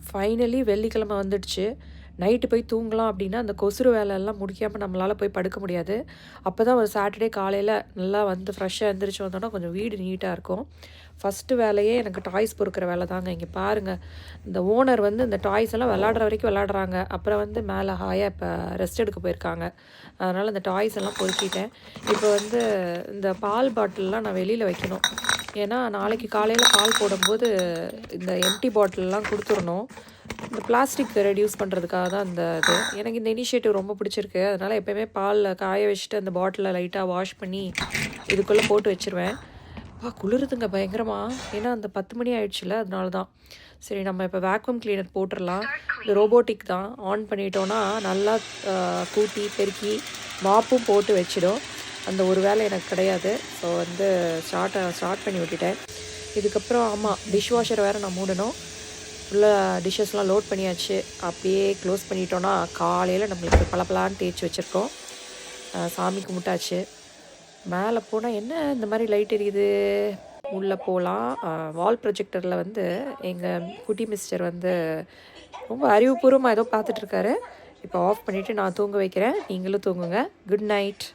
Finally வெள்ளிக்கிழமை வந்துடுச்சு. Night போய் தூங்கலாம் அப்படின்னா, அந்த கொசுறு வேலையெல்லாம் முடிக்காமல் நம்மளால் போய் படுக்க முடியாது. அப்போ தான் ஒரு சாட்டர்டே காலையில் நல்லா வந்து ஃப்ரெஷ்ஷாக எழுந்திரிச்சு வந்தோன்னா கொஞ்சம் வீடு நீட்டாக இருக்கும். ஃபஸ்ட்டு வேலையே எனக்கு டாய்ஸ் பொறுக்கிற வேலை தாங்க. இங்கே பாருங்கள், இந்த ஓனர் வந்து இந்த டாய்ஸ் எல்லாம் விளாடுற வரைக்கும் விளாடுறாங்க. அப்புறம் வந்து மேலே ஹாயாக இப்போ ரெஸ்ட் எடுக்க போயிருக்காங்க. அதனால் இந்த டாய்ஸ் எல்லாம் பொறுக்கிட்டேன். இப்போ வந்து இந்த பால் பாட்டிலெலாம் நான் வெளியில் வைக்கணும். ஏன்னா நாளைக்கு காலையில் பால் போடும்போது இந்த எம்டி பாட்டிலெலாம் கொடுத்துடணும். இந்த பிளாஸ்டிக் ரெடியூஸ் பண்ணுறதுக்காக தான் இந்த இது. எனக்கு இந்த இனிஷியேட்டிவ் ரொம்ப பிடிச்சிருக்கு. அதனால் எப்போயுமே பாலில் காய வச்சுட்டு அந்த பாட்டிலை லைட்டாக வாஷ் பண்ணி இதுக்குள்ளே போட்டு வச்சுருவேன். குளிருதுங்க பயங்கரமாக. ஏன்னா அந்த 10 மணி ஆயிடுச்சுல, அதனால தான். சரி, நம்ம இப்போ வேக்யூம் கிளீனர் போட்டுடலாம். இது ரோபோட்டிக் தான். ஆன் பண்ணிட்டோன்னா நல்லா கூட்டி பெருக்கி மாப்பும் போட்டு வச்சிடும். அந்த ஒரு வேலை எனக்கு கிடையாது. ஸோ வந்து ஸ்டார்ட் பண்ணி விட்டுட்டேன். இதுக்கப்புறம் ஆமாம், டிஷ் வாஷர் வேறு நான் மூடணும். ஃபுல்லாக டிஷ்ஷஸ்லாம் லோட் பண்ணியாச்சு. அப்படியே க்ளோஸ் பண்ணிட்டோன்னா காலையில் நம்மளுக்கு பளபளன்னு தேய்ச்சி வச்சுருக்கோம். சாமி கும்பிட்டாச்சு. மேலே போனால் என்ன இந்த மாதிரி லைட் எரியுது? உள்ளே போகலாம். வால் ப்ரொஜெக்டரில் வந்து எங்கள் குட்டி மிஸ்டர் வந்து ரொம்ப அறிவுபூர்வமாக ஏதோ பார்த்துட்ருக்காரு. இப்போ ஆஃப் பண்ணிவிட்டு நான் தூங்க வைக்கிறேன். நீங்களும் தூங்குங்க. Good night.